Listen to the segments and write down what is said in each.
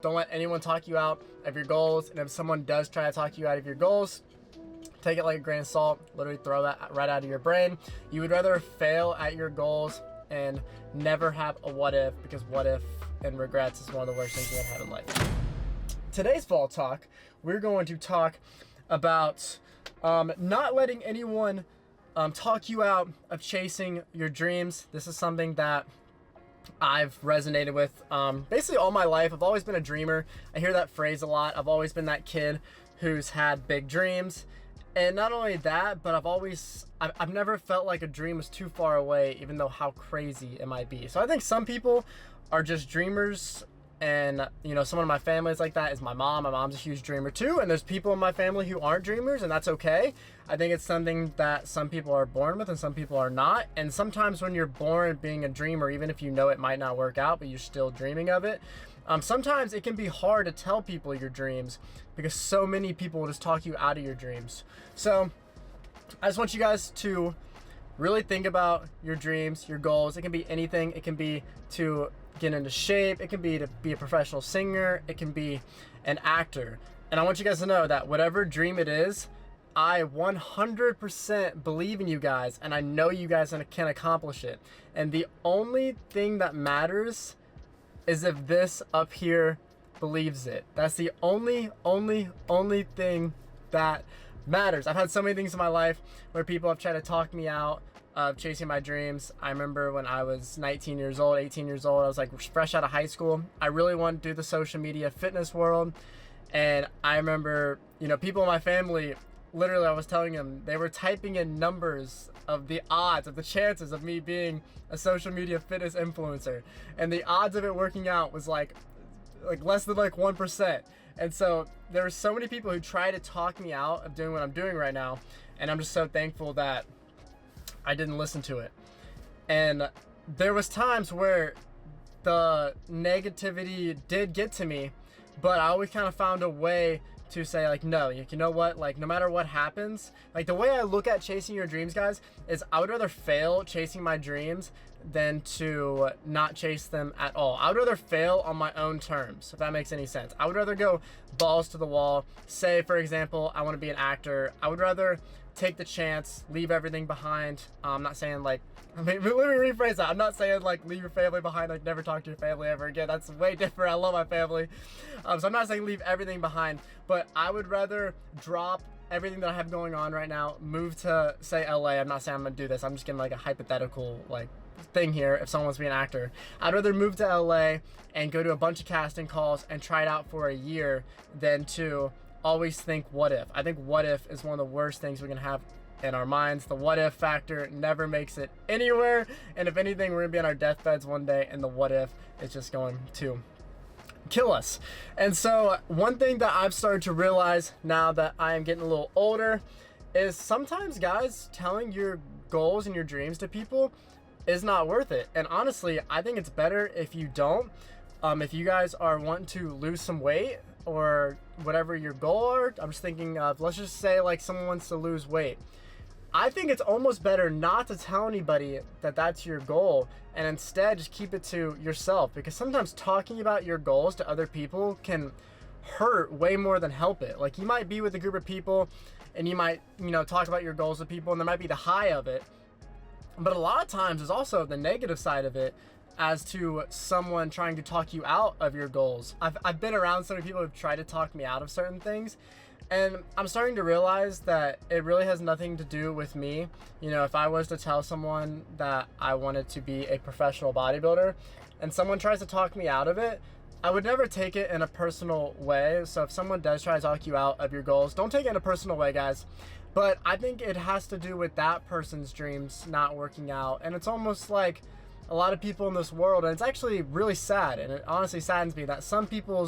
Don't let anyone talk you out of your goals. And if someone does try to talk you out of your goals, take it like a grain of salt. Literally throw that right out of your brain. You would rather fail at your goals and never have a what if, because what if and regrets is one of the worst things you can have in life. Today's Vault Talk, we're going to talk about not letting anyone talk you out of chasing your dreams. This is something that I've resonated with basically all my life. I've always been a dreamer. I hear that phrase a lot. I've always been that kid who's had big dreams. And not only that, but I've never felt like a dream was too far away, even though how crazy it might be. So I think some people are just dreamers, and someone in my family is like that, is my mom. My mom's a huge dreamer too, and there's people in my family who aren't dreamers, and that's okay. I think it's something that some people are born with and some people are not. And sometimes when you're born being a dreamer, even if you know it might not work out, but you're still dreaming of it, sometimes it can be hard to tell people your dreams because so many people will just talk you out of your dreams. So I just want you guys to really think about your dreams, your goals. It can be anything. It can be to get into shape. It can be to be a professional singer. It can be an actor. And I want you guys to know that whatever dream it is, I 100% believe in you guys, and I know you guys can accomplish it. And the only thing that matters is if this up here believes it. That's the only thing that matters. I've had so many things in my life where people have tried to talk me out of chasing my dreams. I remember when I was 19 years old, 18 years old, I was like fresh out of high school. I really wanted to do the social media fitness world. And I remember, people in my family, literally I was telling them, they were typing in numbers of the odds, of the chances of me being a social media fitness influencer. And the odds of it working out was like less than 1%. And so there were so many people who try to talk me out of doing what I'm doing right now. And I'm just so thankful that I didn't listen to it. And there was times where the negativity did get to me, but I always kind of found a way to say no, you know what, no matter what happens, the way I look at chasing your dreams, guys, is I would rather fail chasing my dreams than to not chase them at all. I would rather fail on my own terms, if that makes any sense. I would rather go balls to the wall. Say, for example, I want to be an actor. I would rather take the chance, leave everything behind. I'm not saying let me rephrase that. I'm not saying leave your family behind, never talk to your family ever again. That's way different. I love my family. So I'm not saying leave everything behind, but I would rather drop everything that I have going on right now, move to, say, LA. I'm not saying I'm gonna do this. I'm just getting a hypothetical thing here. If someone wants to be an actor, I'd rather move to LA and go to a bunch of casting calls and try it out for a year than to always think what if. I think what if is one of the worst things we can have in our minds. The what if factor never makes it anywhere, and if anything, we're gonna be on our deathbeds one day and the what if is just going to kill us. And so one thing that I've started to realize now that I am getting a little older is sometimes, guys, telling your goals and your dreams to people is not worth it. And honestly, I think it's better if you don't. If you guys are wanting to lose some weight or whatever your goal are, I'm just thinking of, let's just say someone wants to lose weight. I think it's almost better not to tell anybody that that's your goal, and instead just keep it to yourself, because sometimes talking about your goals to other people can hurt way more than help it. You might be with a group of people and you might, talk about your goals with people, and there might be the high of it, but a lot of times there's also the negative side of it as to someone trying to talk you out of your goals. I've been around so many people who've tried to talk me out of certain things, and I'm starting to realize that it really has nothing to do with me. If I was to tell someone that I wanted to be a professional bodybuilder and someone tries to talk me out of it, I would never take it in a personal way. So if someone does try to talk you out of your goals, don't take it in a personal way, guys. But I think it has to do with that person's dreams not working out. And it's almost like a lot of people in this world, and it's actually really sad, and it honestly saddens me that some people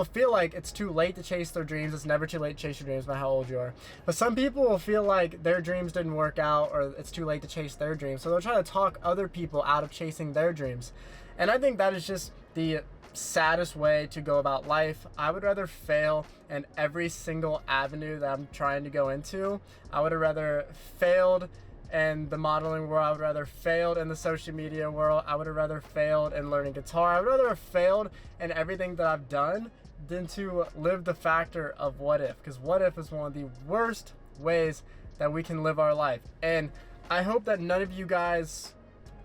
feel like it's too late to chase their dreams. It's never too late to chase your dreams, no matter how old you are. But some people will feel like their dreams didn't work out, or it's too late to chase their dreams. So they'll try to talk other people out of chasing their dreams. And I think that is just the saddest way to go about life. I would rather fail in every single avenue that I'm trying to go into. I would have rather failed in the modeling world. I would rather failed in the social media world. I would have rather failed in learning guitar. I would rather have failed in everything that I've done than to live the factor of what if, because what if is one of the worst ways that we can live our life. And I hope that none of you guys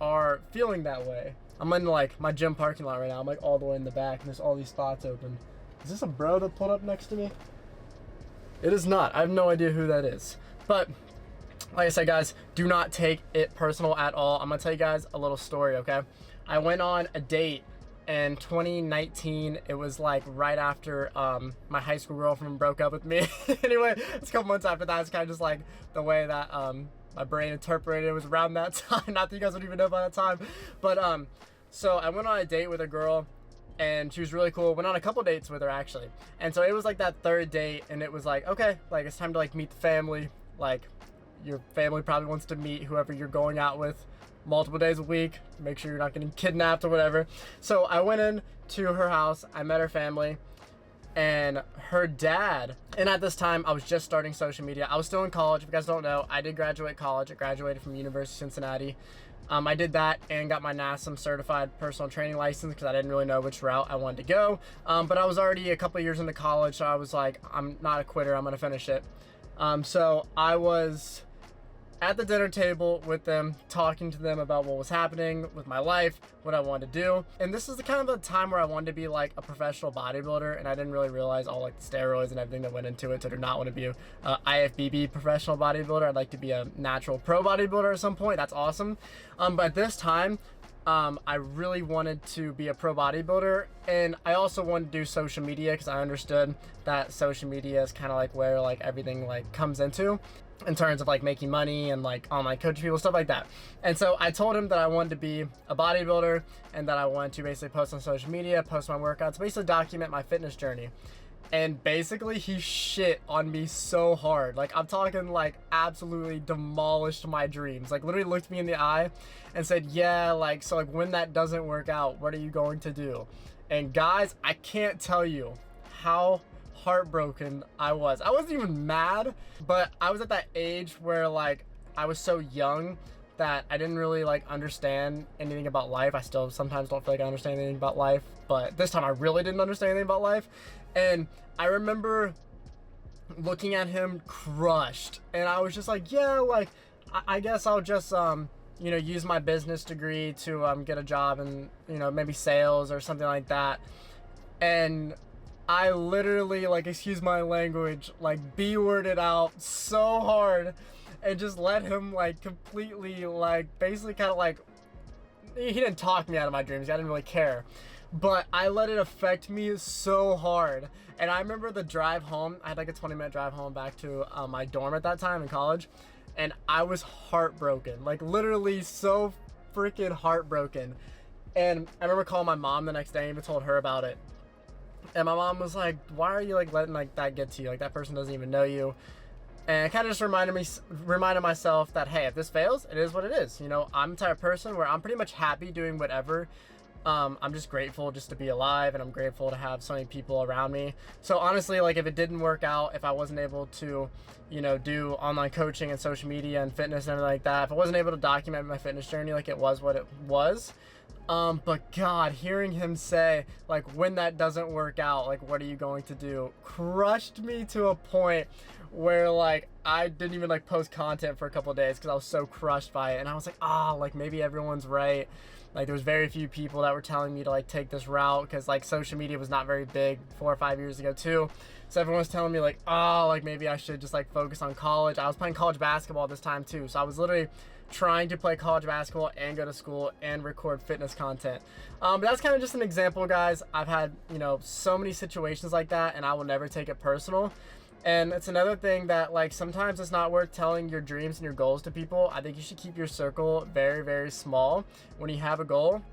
are feeling that way. I'm in like my gym parking lot right now. I'm like all the way in the back and there's all these spots open. Is this a bro that pulled up next to me? It is not. I have no idea who that is. But like I said, guys, do not take it personal at all. I'm gonna tell you guys a little story, okay? I went on a date in 2019. It was like right after my high school girlfriend broke up with me. Anyway, it's a couple months after that. It's kind of just like the way that my brain interpreted it was around that time. Not that you guys would even know by that time. But so I went on a date with a girl and she was really cool. Went on a couple dates with her actually. And so it was like that third date and it was like, okay, like it's time to like meet the family. Like your family probably wants to meet whoever you're going out with multiple days a week. Make sure you're not getting kidnapped or whatever. So I went in to her house. I met her family and her dad. And at this time, I was just starting social media. I was still in college. If you guys don't know, I did graduate college. I graduated from University of Cincinnati. I did that and got my NASM certified personal training license because I didn't really know which route I wanted to go. But I was already a couple years into college, so I was like, I'm not a quitter. I'm going to finish it. So I was at the dinner table with them, talking to them about what was happening with my life, what I wanted to do. And this is the kind of the time where I wanted to be like a professional bodybuilder, and I didn't really realize all like the steroids and everything that went into it. So I do not want to be a IFBB professional bodybuilder. I'd like to be a natural pro bodybuilder at some point. That's awesome. But at this time, I really wanted to be a pro bodybuilder, and I also wanted to do social media because I understood that social media is kind of like where like everything like comes into in terms of like making money and like online coaching people, stuff like that. And so I told him that I wanted to be a bodybuilder and that I wanted to basically post on social media, post my workouts, basically document my fitness journey. And basically he shit on me so hard. Like I'm talking like absolutely demolished my dreams. Like literally looked me in the eye and said, yeah, like, so like when that doesn't work out, what are you going to do? And guys, I can't tell you how heartbroken I was. I wasn't even mad, but I was at that age where like I was so young that I didn't really like understand anything about life. I still sometimes don't feel like I understand anything about life, but this time I really didn't understand anything about life. And I remember looking at him crushed, and I was just like, yeah, like I guess I'll just you know, use my business degree to get a job in, you know, maybe sales or something like that. And I literally, like, excuse my language, like B-worded out so hard and just let him like completely like basically kind of like, he didn't talk me out of my dreams. I didn't really care, but I let it affect me so hard. And I remember the drive home, I had like a 20-minute drive home back to my dorm at that time in college, and I was heartbroken, like literally so freaking heartbroken. And I remember calling my mom the next day and even told her about it. And my mom was like, why are you like letting like that get to you? Like that person doesn't even know you. And it kind of just reminded myself that, hey, if this fails, it is what it is. You know, I'm the type of person where I'm pretty much happy doing whatever. I'm just grateful just to be alive, and I'm grateful to have so many people around me. So honestly, like if it didn't work out, if I wasn't able to, you know, do online coaching and social media and fitness and everything like that, if I wasn't able to document my fitness journey, like it was what it was. But God, hearing him say, like, when that doesn't work out, like, what are you going to do? Crushed me to a point where, like, I didn't even, like, post content for a couple of days because I was so crushed by it. And I was like, like, maybe everyone's right. Like, there was very few people that were telling me to, like, take this route because, like, social media was not very big 4 or 5 years ago, too. So everyone was telling me, like, like, maybe I should just, like, focus on college. I was playing college basketball this time, too. So I was literally trying to play college basketball and go to school and record fitness content. But that's kind of just an example, guys. I've had, you know, so many situations like that, and I will never take it personal. And it's another thing that, like, sometimes it's not worth telling your dreams and your goals to people. I think you should keep your circle very, very small. When you have a goal,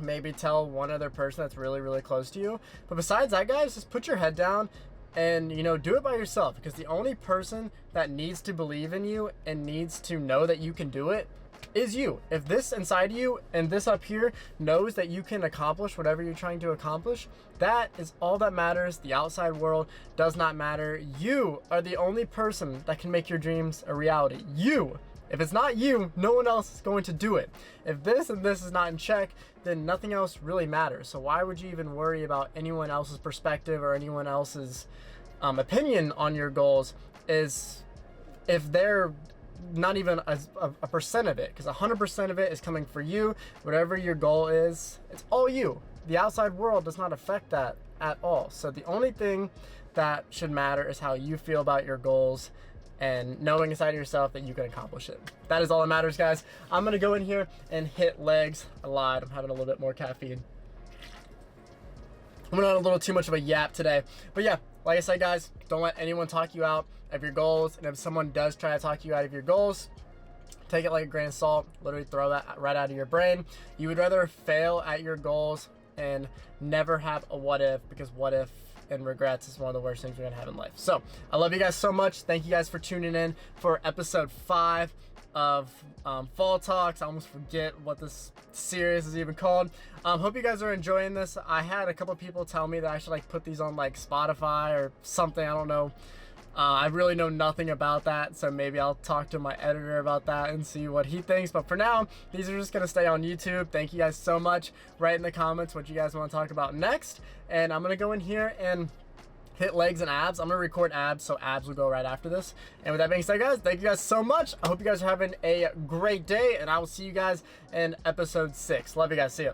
maybe tell one other person that's really, really close to you. But besides that, guys, just put your head down and, you know, do it by yourself, because the only person that needs to believe in you and needs to know that you can do it is you. If this inside you and this up here knows that you can accomplish whatever you're trying to accomplish, that is all that matters. The outside world does not matter. You are the only person that can make your dreams a reality. You If it's not you, no one else is going to do it. If this and this is not in check, then nothing else really matters. So why would you even worry about anyone else's perspective or anyone else's opinion on your goals is if they're not even a percent of it, because 100% of it is coming for you. Whatever your goal is, it's all you. The outside world does not affect that at all. So the only thing that should matter is how you feel about your goals and knowing inside of yourself that you can accomplish it. That is all that matters, guys. I'm gonna go in here and hit legs. I lied, I'm having a little bit more caffeine. I'm on a little too much of a yap today. But yeah, like I said, guys, don't let anyone talk you out of your goals. And if someone does try to talk you out of your goals, take it like a grain of salt. Literally throw that right out of your brain. You would rather fail at your goals and never have a what if, because what if and regrets is one of the worst things you're gonna have in life. So I love you guys so much. Thank you guys for tuning in for episode 5 of Fall Talks. I almost forget what this series is even called. Hope you guys are enjoying this. I had a couple people tell me that I should like put these on like Spotify or something. I don't know. I really know nothing about that, so maybe I'll talk to my editor about that and see what he thinks. But for now, these are just gonna stay on YouTube. Thank you guys so much. Write in the comments what you guys want to talk about next, and I'm gonna go in here and hit legs and abs. I'm gonna record abs, so abs will go right after this. And with that being said, guys, thank you guys so much. I hope you guys are having a great day, and I will see you guys in episode 6. Love you guys. See ya.